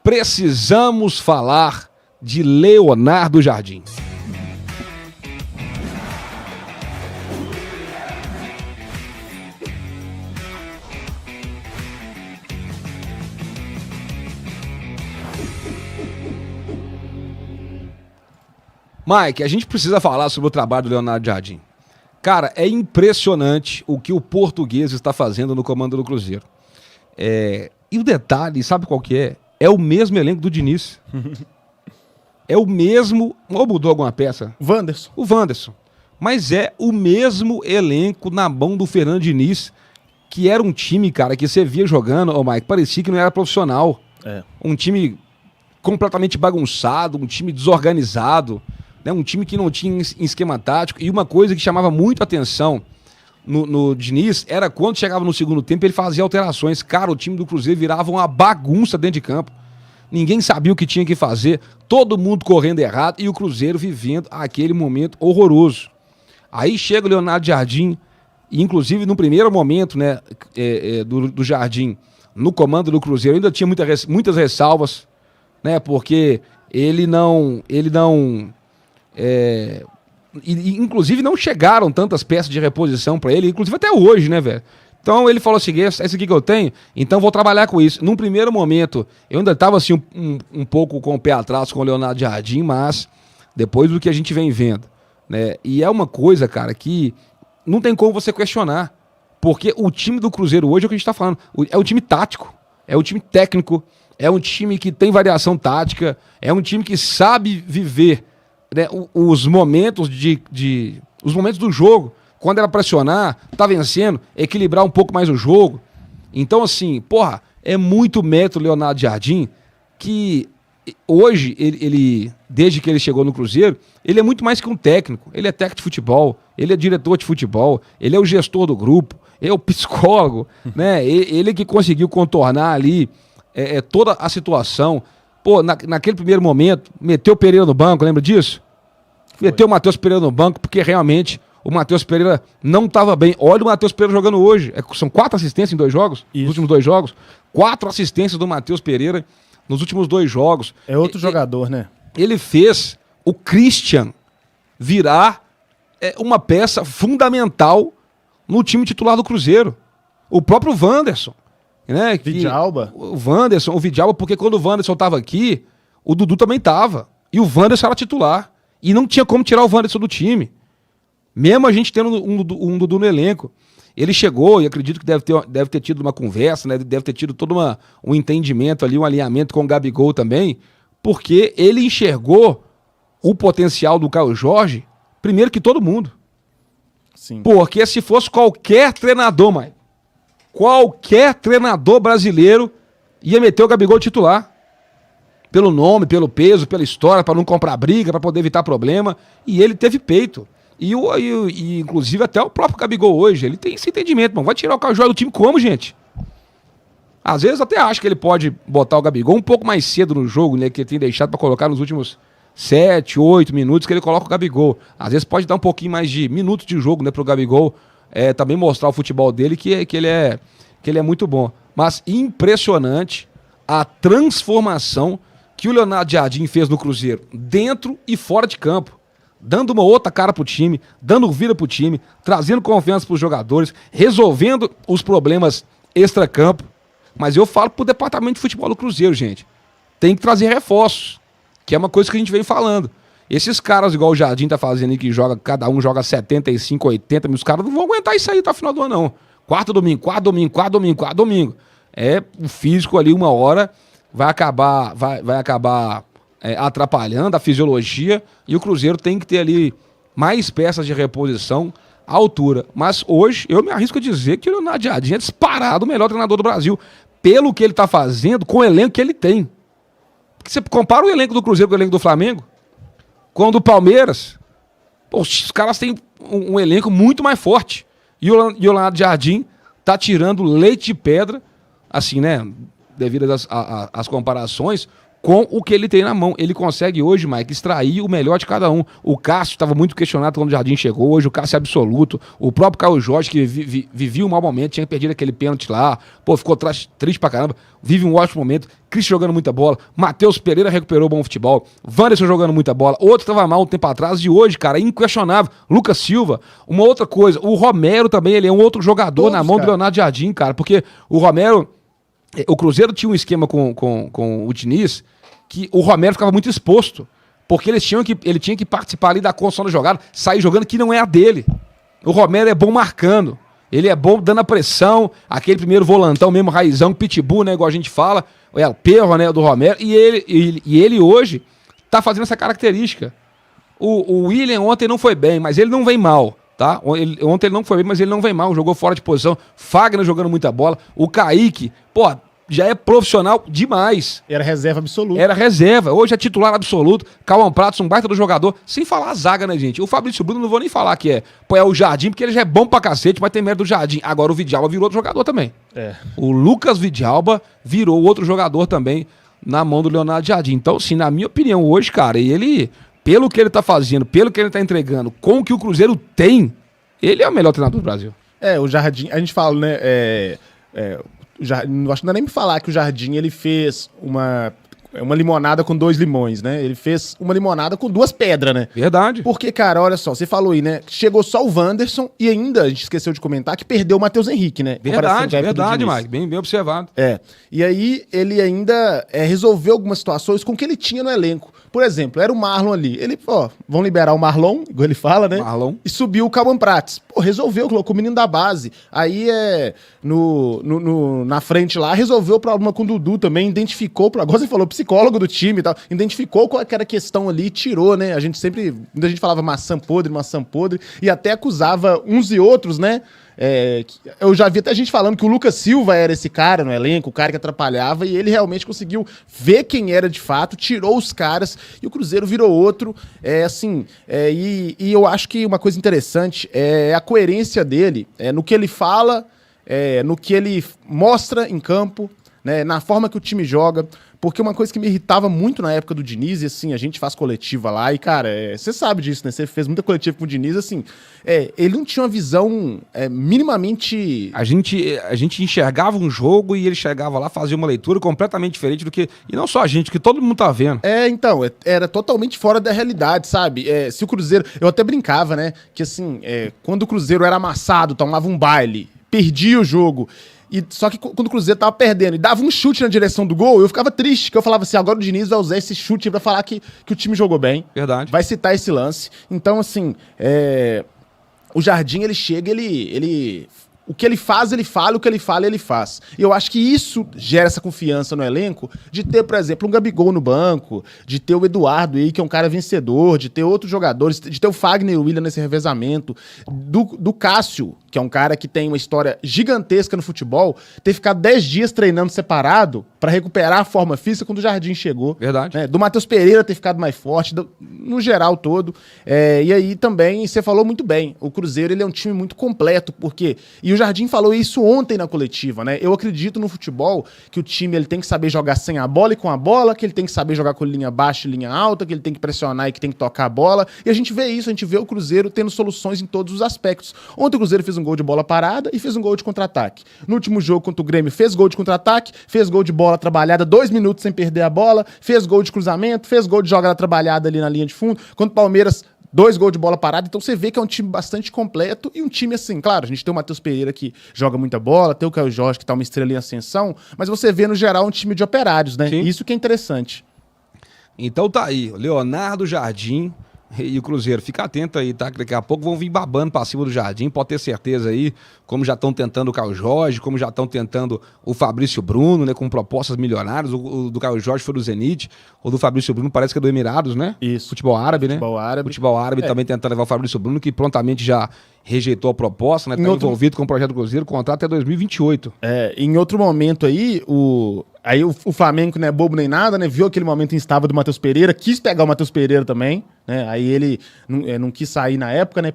precisamos falar de Leonardo Jardim. Mike, a gente precisa falar sobre o trabalho do Leonardo Jardim. Cara, é impressionante o que o português está fazendo no comando do Cruzeiro. E o detalhe, sabe qual que é? É o mesmo elenco do Diniz. É o mesmo... Ou mudou alguma peça? Wanderson. O Wanderson. Mas é o mesmo elenco na mão do Fernando Diniz, que era um time, cara, que você via jogando, Mike, parecia que não era profissional. Um time completamente bagunçado, um time desorganizado, né? Um time que não tinha esquema tático. E uma coisa que chamava muito atenção no Diniz era quando chegava no segundo tempo ele fazia alterações. Cara, o time do Cruzeiro virava uma bagunça dentro de campo. Ninguém sabia o que tinha que fazer, todo mundo correndo errado e o Cruzeiro vivendo aquele momento horroroso. Aí chega o Leonardo Jardim, e inclusive no primeiro momento, né, do Jardim no comando do Cruzeiro ainda tinha muitas ressalvas, né, porque ele não inclusive não chegaram tantas peças de reposição para ele, inclusive até hoje, né, velho? Então ele falou assim, esse aqui que eu tenho, então vou trabalhar com isso. Num primeiro momento, eu ainda estava assim um pouco com o pé atrás com o Leonardo Jardim, mas depois do que a gente vem vendo, né? E é uma coisa, cara, que não tem como você questionar, porque o time do Cruzeiro hoje é o que a gente está falando, é um time tático, é um time técnico, é um time que tem variação tática, é um time que sabe viver, né, os momentos os momentos do jogo, quando era pressionar, tá vencendo, equilibrar um pouco mais o jogo. Então, assim, porra, é muito mérito Leonardo Jardim, que hoje, ele desde que ele chegou no Cruzeiro, ele é muito mais que um técnico. Ele é técnico de futebol, ele é diretor de futebol, ele é o gestor do grupo, é o psicólogo, né? Ele que conseguiu contornar ali toda a situação. Pô, naquele primeiro momento, meteu o Pereira no banco, lembra disso? Meteu o Matheus Pereira no banco, porque realmente o Matheus Pereira não estava bem. Olha o Matheus Pereira jogando hoje. São 4 assistências em 2 jogos, nos últimos 2 jogos. 4 assistências do Matheus Pereira nos últimos 2 jogos. É outro jogador, né? Ele fez o Christian virar uma peça fundamental no time titular do Cruzeiro. O próprio Wanderson, né? Vidalba. O Wanderson, o Vidalba, porque quando o Wanderson estava aqui, o Dudu também estava. E o Wanderson era titular. E não tinha como tirar o Wanderson do time. Mesmo a gente tendo um Dudu no elenco. Ele chegou e acredito que deve ter tido uma conversa, né? Deve ter tido todo um entendimento ali, um alinhamento com o Gabigol também, porque ele enxergou o potencial do Caio Jorge primeiro que todo mundo. Sim. Porque se fosse qualquer treinador, Maicon, qualquer treinador brasileiro ia meter o Gabigol titular. Pelo nome, pelo peso, pela história, para não comprar briga, para poder evitar problema. E ele teve peito. E inclusive até o próprio Gabigol hoje, ele tem esse entendimento, mano. Vai tirar o Caio Jorge do time como, gente? Às vezes até acho que ele pode botar o Gabigol um pouco mais cedo no jogo, né? Que ele tem deixado para colocar nos últimos 7, 8 minutos que ele coloca o Gabigol. Às vezes pode dar um pouquinho mais de minutos de jogo, né, pro Gabigol também mostrar o futebol dele, que ele é muito bom. Mas impressionante a transformação que o Leonardo Jardim fez no Cruzeiro, dentro e fora de campo. Dando uma outra cara pro time, dando vida pro time, trazendo confiança pros jogadores, resolvendo os problemas extracampo. Mas eu falo pro departamento de futebol do Cruzeiro, gente. Tem que trazer reforços, que é uma coisa que a gente vem falando. Esses caras, igual o Jardim tá fazendo aí, que cada um joga 75, 80 mil, os caras não vão aguentar isso aí até o final do ano, não. Quarto domingo. O físico ali, uma hora, vai acabar atrapalhando a fisiologia, e o Cruzeiro tem que ter ali mais peças de reposição à altura. Mas hoje, eu me arrisco a dizer que o Leonardo Jardim é disparado o melhor treinador do Brasil, pelo que ele tá fazendo com o elenco que ele tem. Porque você compara o elenco do Cruzeiro com o elenco do Flamengo, com o do Palmeiras, pô, os caras têm um elenco muito mais forte. E o Leonardo Jardim tá tirando leite de pedra, assim, né, devido às comparações, com o que ele tem na mão. Ele consegue hoje, Mike, extrair o melhor de cada um. O Cássio estava muito questionado quando o Jardim chegou, hoje o Cássio é absoluto. O próprio Caio Jorge, que vivia um mau momento, tinha perdido aquele pênalti lá, pô, ficou triste pra caramba, vive um ótimo momento. Cristian jogando muita bola, Matheus Pereira recuperou bom futebol, Wanderson jogando muita bola, outro estava mal um tempo atrás, e hoje, cara, inquestionável. Lucas Silva, uma outra coisa, o Romero também, ele é um outro jogador todos, na mão do Leonardo Jardim, cara, porque o Romero, o Cruzeiro tinha um esquema com o Diniz, que o Romero ficava muito exposto, porque ele tinha que participar ali da construção da jogada, sair jogando que não é a dele. O Romero é bom marcando, ele é bom dando a pressão, aquele primeiro volantão mesmo, raizão, pitbull, né, igual a gente fala, é o perro, né, do Romero, e ele hoje tá fazendo essa característica. O William ontem não foi bem, mas ele não vem mal, tá? Ontem ele não foi bem, mas ele não vem mal, jogou fora de posição, Fagner jogando muita bola, o Kaique, pô, já é profissional demais. Era reserva absoluta. Era reserva, hoje é titular absoluto, Cauã Pratos, um baita do jogador, sem falar a zaga, né, gente? O Fabrício Bruno, não vou nem falar que é o Jardim, porque ele já é bom pra cacete, mas tem mérito do Jardim. Agora o Vidalba virou outro jogador também. O Lucas Vidalba virou outro jogador também na mão do Leonardo Jardim. Então, assim, na minha opinião, hoje, cara, ele, pelo que ele tá fazendo, pelo que ele tá entregando, com o que o Cruzeiro tem, ele é o melhor treinador do Brasil. O Jardim, a gente fala, né, não acho que não é nem me falar que o Jardim ele fez uma limonada com 2 limões, né? Ele fez uma limonada com 2 pedras, né? Verdade. Porque, cara, olha só, você falou aí, né? Chegou só o Wanderson e ainda, a gente esqueceu de comentar, que perdeu o Matheus Henrique, né? Verdade, Mike. Bem observado. E aí ele ainda resolveu algumas situações com o que ele tinha no elenco. Por exemplo, era o Marlon ali. Ele, vão liberar o Marlon, igual ele fala, né? Marlon. E subiu o Cauã Prates. Resolveu, colocou o menino da base. Aí na frente lá, resolveu o problema com o Dudu também, identificou, agora você falou, psicólogo do time e tal, identificou qual era a questão ali, tirou, né? A gente sempre, muita gente falava maçã podre, e até acusava uns e outros, né? Eu já vi até gente falando que o Lucas Silva era esse cara no elenco, o cara que atrapalhava, e ele realmente conseguiu ver quem era de fato, tirou os caras, e o Cruzeiro virou outro. E eu acho que uma coisa interessante é a coerência dele, no que ele fala, no que ele mostra em campo, né, na forma que o time joga. Porque uma coisa que me irritava muito na época do Diniz, e assim, a gente faz coletiva lá, e cara, você sabe disso, né? Você fez muita coletiva com o Diniz, assim, ele não tinha uma visão minimamente... A gente enxergava um jogo e ele chegava lá, fazia uma leitura completamente diferente do que... E não só a gente, que todo mundo tá vendo. Então, era totalmente fora da realidade, sabe? Se o Cruzeiro... Eu até brincava, né? Que assim, quando o Cruzeiro era amassado, tomava um baile, perdia o jogo... Só que quando o Cruzeiro tava perdendo e dava um chute na direção do gol, eu ficava triste, que eu falava assim, agora o Diniz vai usar esse chute pra falar que o time jogou bem. Verdade. Vai citar esse lance. Então, assim, o Jardim, ele chega, o que ele faz, ele fala, o que ele fala, ele faz. E eu acho que isso gera essa confiança no elenco de ter, por exemplo, um Gabigol no banco, de ter o Eduardo aí, que é um cara vencedor, de ter outros jogadores, de ter o Fagner e o William nesse revezamento, do Cássio, que é um cara que tem uma história gigantesca no futebol, ter ficado 10 dias treinando separado para recuperar a forma física quando o Jardim chegou. Verdade. Né? Do Matheus Pereira ter ficado mais forte, no geral todo. E aí também, você falou muito bem, o Cruzeiro ele é um time muito completo, porque... E o Jardim falou isso ontem na coletiva, né? Eu acredito no futebol que o time ele tem que saber jogar sem a bola e com a bola, que ele tem que saber jogar com linha baixa e linha alta, que ele tem que pressionar e que tem que tocar a bola. E a gente vê isso, a gente vê o Cruzeiro tendo soluções em todos os aspectos. Ontem o Cruzeiro fez um gol de bola parada e fez um gol de contra-ataque. No último jogo contra o Grêmio fez gol de contra-ataque, fez gol de bola trabalhada 2 minutos sem perder a bola, fez gol de cruzamento, fez gol de jogada trabalhada ali na linha de fundo. Contra o Palmeiras, 2 gols de bola parada. Então você vê que é um time bastante completo e um time assim, claro, a gente tem o Matheus Pereira que joga muita bola, tem o Caio Jorge que tá uma estrela em ascensão, mas você vê no geral um time de operários, né? Sim. Isso que é interessante. Então tá aí, Leonardo Jardim e o Cruzeiro. Fica atento aí, tá? Que daqui a pouco vão vir babando pra cima do Jardim, pode ter certeza aí, como já estão tentando o Caio Jorge, como já estão tentando o Fabrício Bruno, né? Com propostas milionárias. O do Caio Jorge foi do Zenit, o do Fabrício Bruno parece que é do Emirados, né? Isso. Futebol árabe, né? Futebol árabe. Também tentando levar o Fabrício Bruno, que prontamente já rejeitou a proposta, né? Tá envolvido com o projeto do Cruzeiro, contrato até 2028. Em outro momento aí, o Flamengo não é bobo nem nada, né? Viu aquele momento instável do Matheus Pereira, quis pegar o Matheus Pereira também, né? Aí ele não quis sair na época, né?